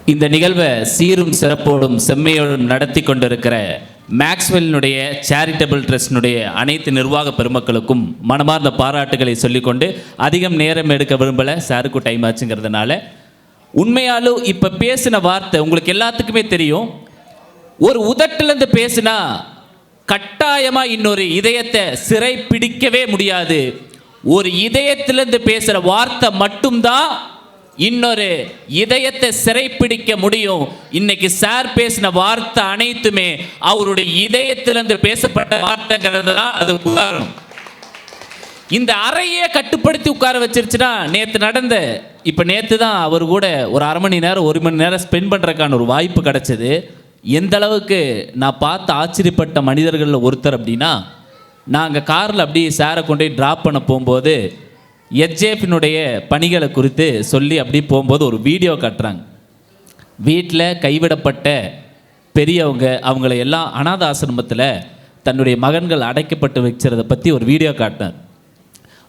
இந்த நிகழ்வை சீரும் சிறப்போடும் செம்மையோடும் நடத்தி கொண்டிருக்கிற மேக்ஸ்வெல்லினுடைய சேரிட்டபிள் ட்ரஸ்டினுடைய அனைத்து நிர்வாக பெருமக்களுக்கும் மனமார்ந்த பாராட்டுகளை சொல்லிக்கொண்டு அதிகம் நேரம் எடுக்க விரும்பலை, சாருக்கு டைம் ஆச்சுங்கிறதுனால. உண்மையாலும் இப்போ பேசின வார்த்தை உங்களுக்கு எல்லாத்துக்குமே தெரியும். ஒரு உதட்டிலேருந்து பேசினா கட்டாயமாக இன்னொரு இதயத்தை சிறை பிடிக்கவே முடியாது. ஒரு இதயத்திலேருந்து பேசுகிற வார்த்தை மட்டும்தான் இன்னொரு இதயத்தை சிறைப்பிடிக்க முடியும். இன்னைக்கு சார் பேசின வார்த்தை அனைத்துமே அவருடைய இதயத்திலிருந்து பேசப்பட்ட வார்த்தைங்கிறது தான் அது உதாரணம். இந்த அறையே கட்டுப்படுத்தி உட்கார வச்சிருச்சுன்னா நேற்று தான் அவர் கூட ஒரு அரை மணி நேரம் 1 மணி நேரம் ஸ்பெண்ட் பண்ணுறதுக்கான ஒரு வாய்ப்பு கிடைச்சது. எந்த அளவுக்கு நான் பார்த்து ஆச்சரியப்பட்ட மனிதர்களில் ஒருத்தர் அப்படின்னா, நாங்கள் காரில் அப்படியே சாரை கொண்டு போய் ட்ராப் பண்ண போகும்போது எச்ஜேஃபினுடைய பணிகளை குறித்து சொல்லி அப்படி போகும்போது ஒரு வீடியோ காட்டுறாங்க. வீட்டில் கைவிடப்பட்ட பெரியவங்க அவங்கள எல்லாம் அனாத ஆசிரமத்தில் தன்னுடைய மகன்கள் அடைக்கப்பட்டு வச்சுறதை பற்றி ஒரு வீடியோ காட்டினார்.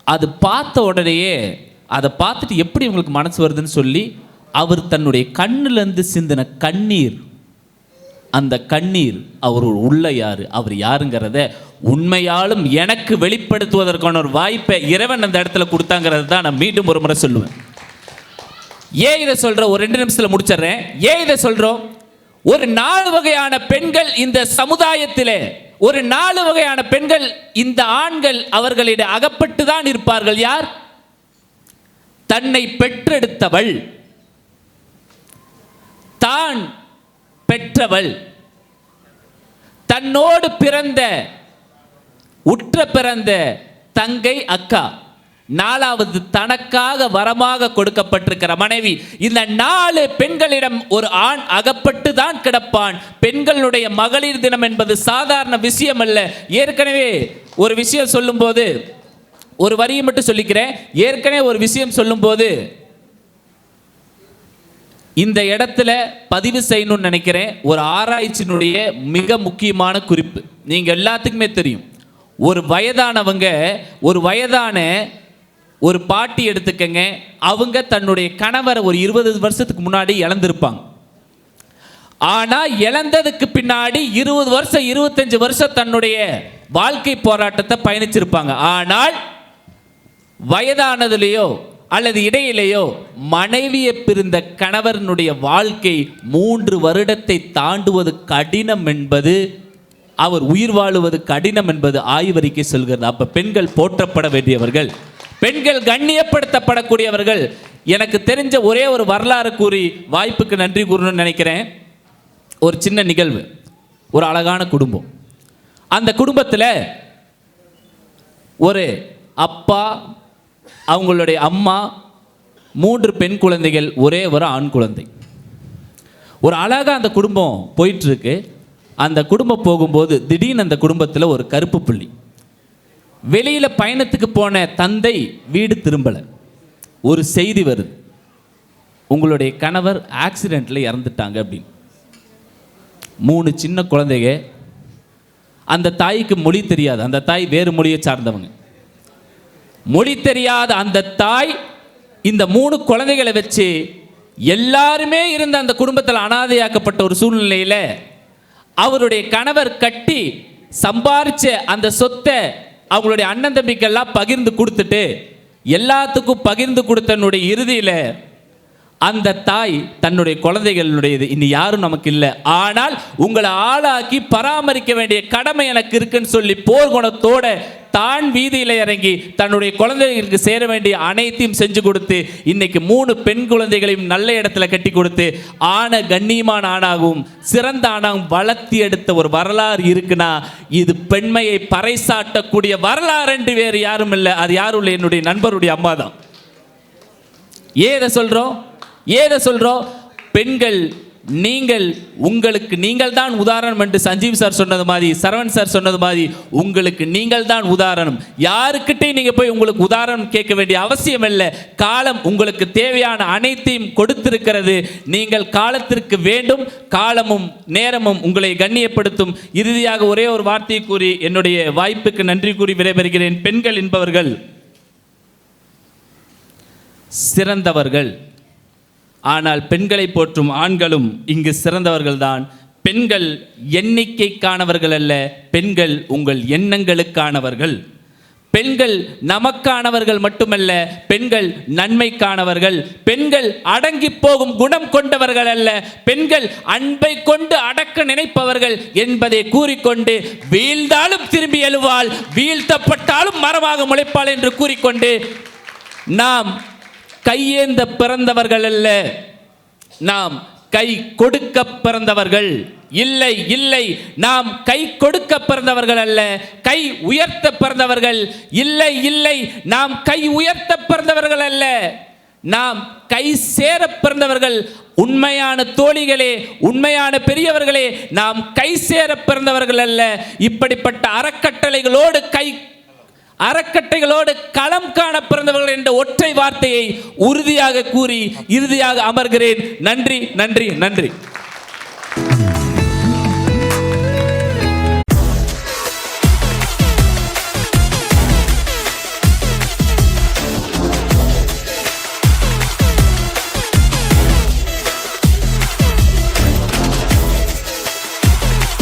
அது பார்த்த உடனேயே அதை பார்த்துட்டு எப்படி உங்களுக்கு மனசு வருதுன்னு சொல்லி அவர் தன்னுடைய கண்ணிலேருந்து சிந்தின கண்ணீர், அந்த கண்ணீர் அவர் உள்ள யார், அவர் யாருங்கிறத உண்மையாலும் எனக்கு வெளிப்படுத்துவதற்கான ஒரு வாய்ப்பை இறைவன் அந்த இடத்துல கொடுத்தாங்கிறது தான் நான் மீண்டும் ஒரு முறை சொல்லுவேன். ஏன் இதை சொல்கிறோம், ஒரு 2 நிமிஷத்தில் முடிச்சிடுறேன். ஏன் இதை சொல்கிறோம்? ஒரு 4 வகையான பெண்கள் இந்த சமுதாயத்திலே, ஒரு 4 வகையான பெண்கள் இந்த ஆண்கள் அவர்களிடம் அகப்பட்டு தான் இருப்பார்கள். யார்? தன்னை பெற்றெடுத்தவள், தான் பெற்றவள், தன்னோடு பிறந்த உற்ற பிறந்த தங்கை, அக்கா, 4வது தனக்காக வரமாக கொடுக்கப்பட்டிருக்கிற மனைவி. இந்த 4 பெண்களிடம் ஒரு ஆண் அகப்பட்டு தான் கிடப்பான். பெண்களுடைய மகளிர் தினம் என்பது சாதாரண விஷயம் அல்ல. ஏற்கனவே ஒரு விஷயம் சொல்லும்போது ஒரு வரியை மட்டும் சொல்லிக்கிறேன். ஏற்கனவே ஒரு விஷயம் சொல்லும்போது இந்த இடத்துல பதிவு செய்யணும்னு நினைக்கிறேன். ஒரு ஆராய்ச்சியினுடைய மிக முக்கியமான குறிப்பு நீங்கள் எல்லாத்துக்குமே தெரியும். ஒரு வயதானவங்க, ஒரு வயதான ஒரு பாட்டி எடுத்துக்கங்க, அவங்க தன்னுடைய கணவரை ஒரு 20 வருஷத்துக்கு முன்னாடி இழந்திருப்பாங்க. ஆனால் இழந்ததுக்கு பின்னாடி 20 வருஷம் 25 வருஷம் தன்னுடைய வாழ்க்கை போராட்டத்தை பயணிச்சிருப்பாங்க. ஆனால் வயதானதுலேயோ அல்லது இடையிலேயோ மனைவியை பிரிந்த கணவனுடைய வாழ்க்கை 3 வருடத்தை தாண்டுவது கடினம் என்பது, அவர் உயிர் வாழுவது கடினம் என்பது ஆய்வறிக்கை சொல்கிறது. அப்ப பெண்கள் போற்றப்பட வேண்டியவர்கள், பெண்கள் கண்ணியப்படுத்தப்படக்கூடியவர்கள். எனக்கு தெரிஞ்ச ஒரே ஒரு வரலாறு கூறி வாய்ப்புக்கு நன்றி கூறணும்னு நினைக்கிறேன். ஒரு சின்ன நிகழ்வு, ஒரு அழகான குடும்பம். அந்த குடும்பத்தில் ஒரு அப்பா, அவங்களுடைய அம்மா, 3 பெண் குழந்தைகள், ஒரே ஒரு ஆண் குழந்தை. ஒரு அழகாக அந்த குடும்பம் போயிட்டுருக்கு. அந்த குடும்பம் போகும்போது திடீர்னு அந்த குடும்பத்தில் ஒரு கருப்பு புள்ளி. வெளியில் பயணத்துக்கு போன தந்தை வீடு திரும்பலை. ஒரு செய்தி வருது, உங்களுடைய கணவர் ஆக்சிடெண்ட்டில் இறந்துட்டாங்க அப்படின்னு. 3 சின்ன குழந்தைங்க. அந்த தாய்க்கு மொழி தெரியாது. அந்த தாய் வேறு மொழியை சார்ந்தவங்க. மொழி தெரியாத அந்த தாய் இந்த 3 குழந்தைகளை வச்சு, எல்லாருமே இருந்த அந்த குடும்பத்தில் அனாதையாக்கப்பட்ட ஒரு சூழ்நிலையில் அவருடைய கணவர் கட்டி சம்பாரிச்ச அந்த சொத்தை அவங்களுடைய அண்ணன் தம்பிக்கெல்லாம் பகிர்ந்து கொடுத்துட்டு, எல்லாத்துக்கும் பகிர்ந்து கொடுத்தனுடைய இறுதியில் அந்த தாய் தன்னுடைய குழந்தைகளுடையது இனி யாரும் நமக்கு இல்லை, ஆனால் உங்களை ஆளாக்கி பராமரிக்க வேண்டிய கடமை எனக்கு இருக்குன்னு சொல்லி போர்க்குணத்தோட தான் வீதியில் இறங்கி தன்னுடைய குழந்தைகளுக்கு சேர வேண்டிய அனைத்தையும் செஞ்சு கொடுத்து, இன்னைக்கு 3 பெண் குழந்தைகளையும் நல்ல இடத்துல கட்டி கொடுத்து கண்ணியமான ஆணாகவும் சிறந்த ஆணாகவும் வளர்த்தி எடுத்த ஒரு வரலாறு இருக்குன்னா, இது பெண்மையை பறைசாட்டக்கூடிய வரலாறு என்று வேறு யாரும் இல்லை. அது யாரும் இல்லை, என்னுடைய நண்பருடைய அம்மா தான். ஏதை சொல்றோம்? பெண்கள், நீங்கள் உங்களுக்கு நீங்கள் தான் உதாரணம் என்று சஞ்சீவ் சார் சொன்னது மாதிரி, சரவண் சார் சொன்னது மாதிரி, உங்களுக்கு நீங்கள் தான் உதாரணம். யாருக்கிட்டே நீங்க போய் உங்களுக்கு உதாரணம் கேட்க வேண்டிய அவசியம் இல்லை. காலம் உங்களுக்கு தேவையான அனைத்தையும் கொடுத்திருக்கிறது. நீங்கள் காலத்திற்கு வேண்டும், காலமும் நேரமும் உங்களை கண்ணியப்படுத்தும். இறுதியாக ஒரே ஒரு வார்த்தையை கூறி என்னுடைய வாய்ப்புக்கு நன்றி கூறி விடைபெறுகிறேன். பெண்கள் என்பவர்கள் சிறந்தவர்கள், ஆனால் பெண்களை போற்றும் ஆண்களும் இங்கு சிறந்தவர்கள்தான். பெண்கள் எண்ணிக்கைக்கானவர்கள் அல்ல, பெண்கள் உங்கள் எண்ணங்களுக்கானவர்கள். பெண்கள் நமக்கானவர்கள் மட்டுமல்ல, பெண்கள் நன்மைக்கானவர்கள். பெண்கள் அடங்கி போகும் குணம் கொண்டவர்கள் அல்ல, பெண்கள் அன்பை கொண்டு அடக்க நினைப்பவர்கள் என்பதை கூறிக்கொண்டு, வீழ்ந்தாலும் திரும்பி எழுவாள், வீழ்த்தப்பட்டாலும் மரமாக முளைப்பாள் என்று கூறிக்கொண்டு, நாம் கையேந்த பிறந்தவர்கள் அல்ல, நாம் கை கொடுக்க பிறந்தவர்கள். இல்லை இல்லை, நாம் கை கொடுக்க பிறந்தவர்கள் அல்ல, கை உயர்த்த பிறந்தவர்கள். இல்லை இல்லை, நாம் கை உயர்த்த பிறந்தவர்கள் அல்ல, நாம் கை சேர பிறந்தவர்கள். உண்மையான தோழிகளே, உண்மையான பெரியவர்களே, நாம் கை சேர பிறந்தவர்கள் அல்ல. இப்படிப்பட்ட அறக்கட்டைகளோடு களம் காண பிறந்தவர்கள் என்ற ஒற்றை வார்த்தையை உறுதியாக கூறி இறுதியாக அமர்கிறேன். நன்றி நன்றி நன்றி.